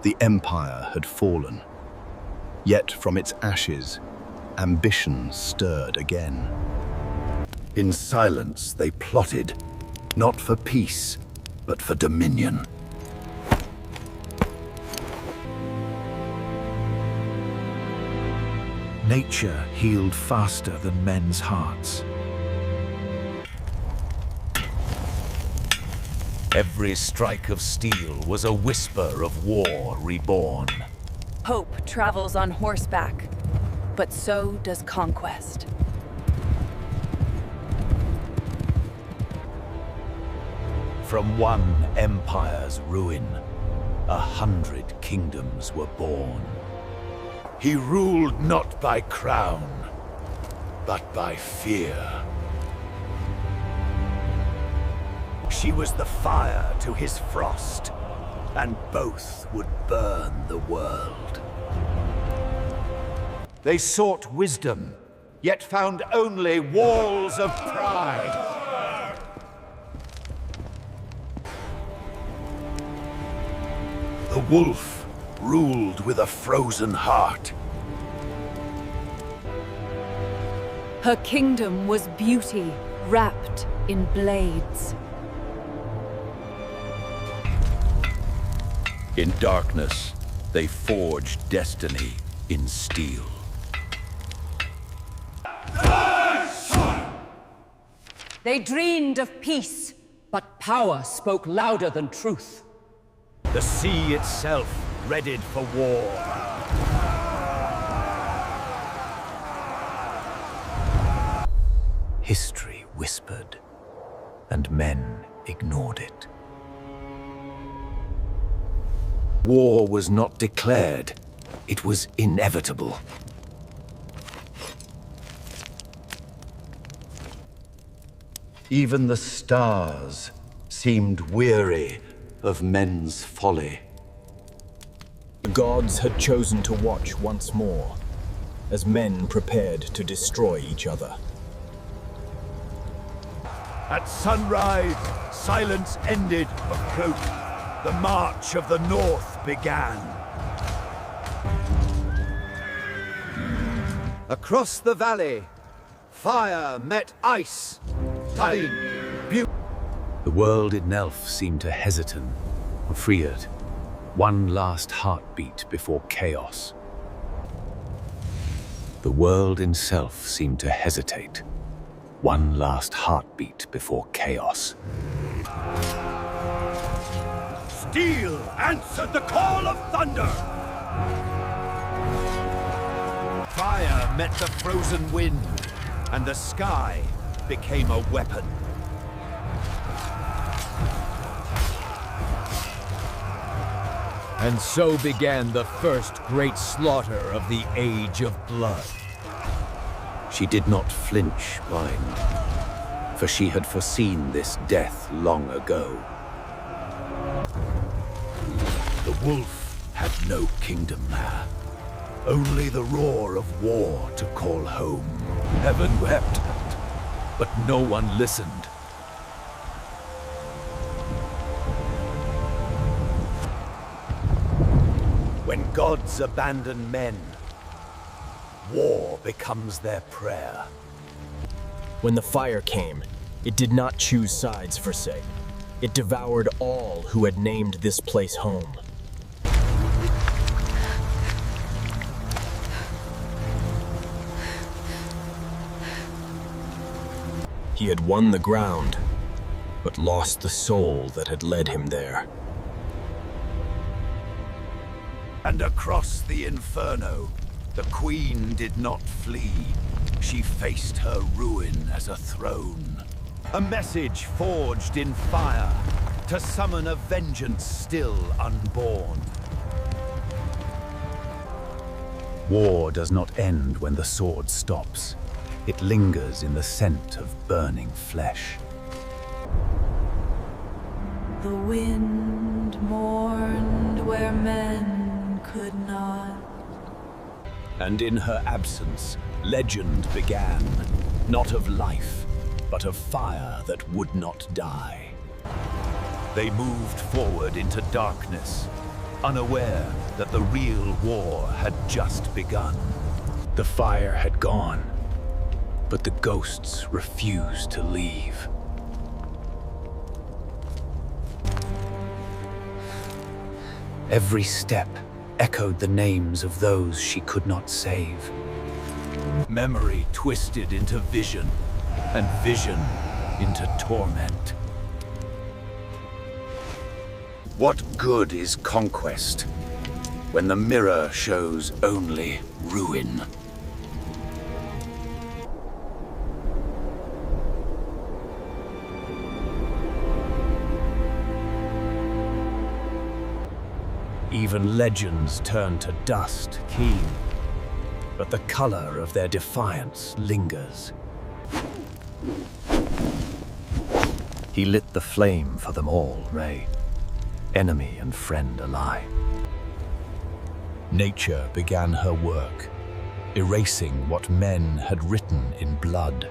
The empire had fallen. Yet from its ashes, ambition stirred again. In silence they plotted, not for peace, but for dominion. Nature healed faster than men's hearts. Every strike of steel was a whisper of war reborn. Hope travels on horseback, but so does conquest. From one empire's ruin, 100 kingdoms were born. He ruled not by crown, but by fear. She was the fire to his frost, and both would burn the world. They sought wisdom, yet found only walls of pride. The wolf ruled with a frozen heart. Her kingdom was beauty wrapped in blades. In darkness, they forged destiny in steel. They dreamed of peace, but power spoke louder than truth. The sea itself readied for war. History whispered, and men ignored it. War was not declared, it was inevitable. Even the stars seemed weary of men's folly. The gods had chosen to watch once more, as men prepared to destroy each other. At sunrise, silence ended approach. The march of the North began. Across the valley, fire met ice. The world in Nelf seemed to hesitate, feared. One last heartbeat before chaos. The world in self seemed to hesitate. One last heartbeat before chaos. Steel answered the call of thunder! Fire met the frozen wind, and the sky became a weapon. And so began the first great slaughter of the Age of Blood. She did not flinch, blind, for she had foreseen this death long ago. The wolf had no kingdom there, only the roar of war to call home. Heaven wept, but no one listened. When gods abandon men, war becomes their prayer. When the fire came, it did not choose sides for se. It devoured all who had named this place home. He had won the ground, but lost the soul that had led him there. And across the inferno, the queen did not flee. She faced her ruin as a throne. A message forged in fire to summon a vengeance still unborn. War does not end when the sword stops. It lingers in the scent of burning flesh. The wind mourned where men could not. And in her absence, legend began, not of life, but of fire that would not die. They moved forward into darkness, unaware that the real war had just begun. The fire had gone, but the ghosts refused to leave. Every step echoed the names of those she could not save. Memory twisted into vision, and vision into torment. What good is conquest when the mirror shows only ruin? Even legends turn to dust, keen, but the color of their defiance lingers. He lit the flame for them all, Ray, enemy and friend alike. Nature began her work, erasing what men had written in blood.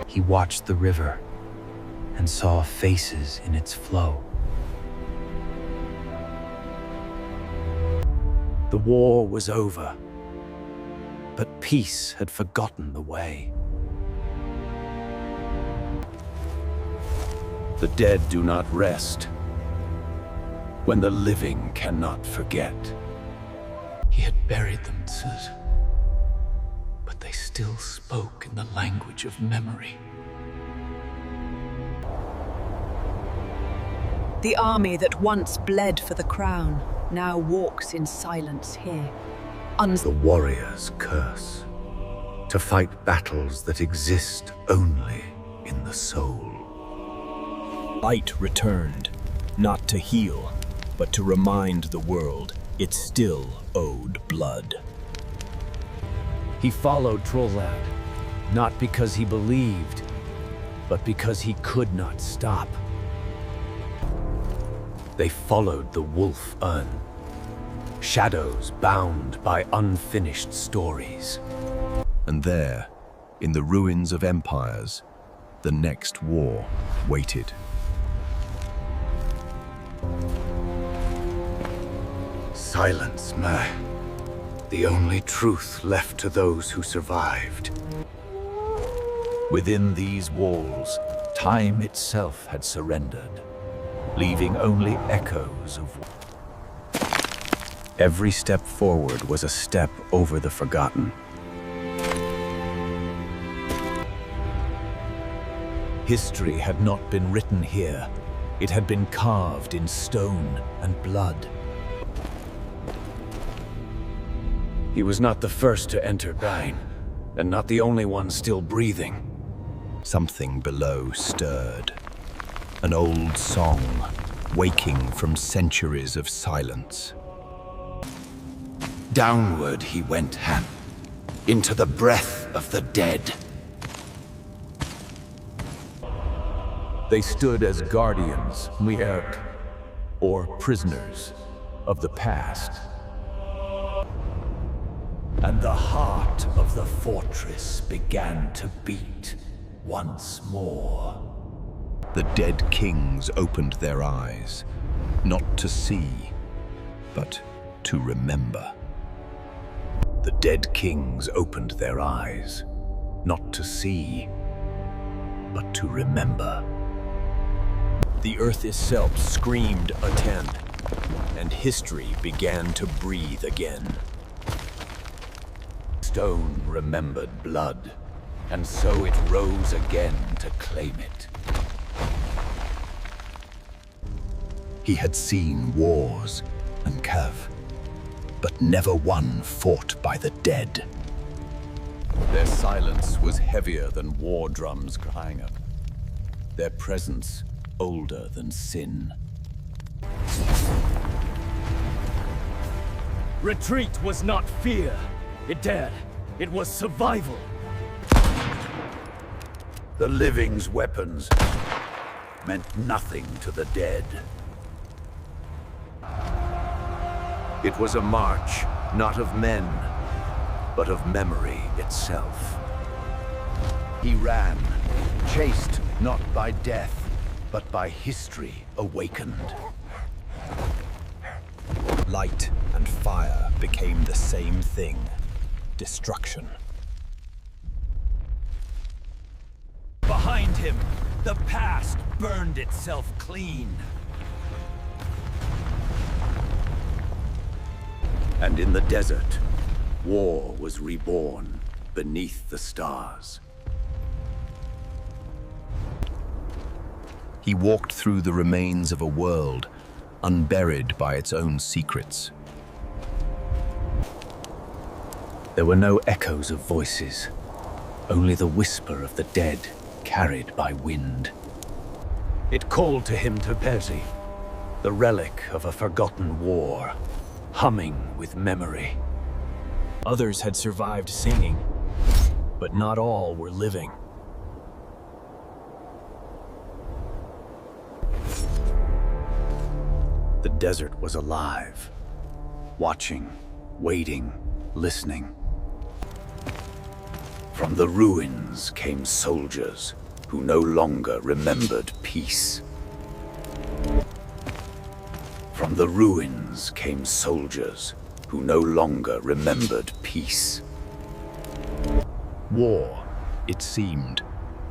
He watched the river and saw faces in its flow. The war was over, but peace had forgotten the way. The dead do not rest when the living cannot forget. He had buried them, Sus, but they still spoke in the language of memory. The army that once bled for the crown now walks in silence here. The warrior's curse, to fight battles that exist only in the soul. Light returned, not to heal, but to remind the world it still owed blood. He followed Trollad, not because he believed, but because he could not stop. They followed the wolf urn, shadows bound by unfinished stories. And there, in the ruins of empires, the next war waited. Silence, Mer. The only truth left to those who survived. Within these walls, time itself had surrendered, leaving only echoes of... Every step forward was a step over the forgotten. History had not been written here. It had been carved in stone and blood. He was not the first to enter Bane, and not the only one still breathing. Something below stirred. An old song, waking from centuries of silence. Downward he went, Han, into the breath of the dead. They stood as guardians, Liert, or prisoners of the past. And the heart of the fortress began to beat once more. The dead kings opened their eyes, not to see, but to remember. The dead kings opened their eyes, not to see, but to remember. The earth itself screamed attend, and history began to breathe again. Stone remembered blood, and so it rose again to claim it. He had seen wars and Cav, but never one fought by the dead. Their silence was heavier than war drums crying up. Their presence older than sin. Retreat was not fear. It was survival. The living's weapons meant nothing to the dead. It was a march, not of men, but of memory itself. He ran, chased not by death, but by history awakened. Light and fire became the same thing: destruction. Behind him, the past burned itself clean. And in the desert, war was reborn beneath the stars. He walked through the remains of a world unburied by its own secrets. There were no echoes of voices, only the whisper of the dead carried by wind. It called to him to Persi, the relic of a forgotten war, humming with memory. Others had survived singing, but not all were living. The desert was alive, watching, waiting, listening. From the ruins came soldiers who no longer remembered peace. From the ruins came soldiers who no longer remembered peace. War, it seemed,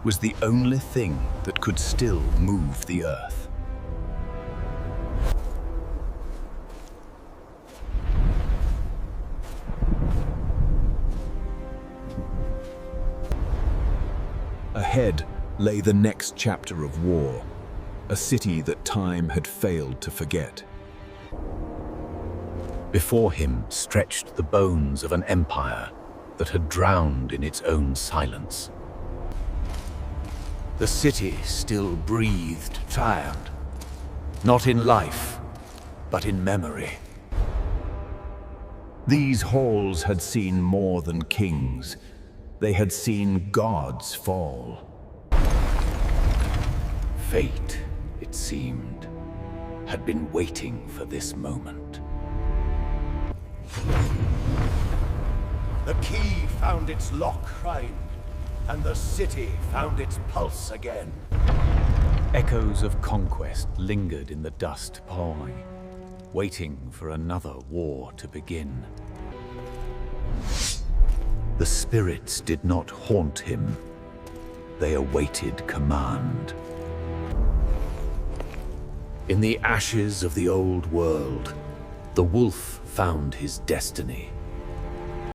was the only thing that could still move the earth. Ahead lay the next chapter of war, a city that time had failed to forget. Before him stretched the bones of an empire that had drowned in its own silence. The city still breathed triumph, not in life, but in memory. These halls had seen more than kings. They had seen gods fall. Fate, it seemed, had been waiting for this moment. The key found its lock shrine, and the city found its pulse again. Echoes of conquest lingered in the dust pawing, waiting for another war to begin. The spirits did not haunt him. They awaited command. In the ashes of the old world, the wolf found his destiny.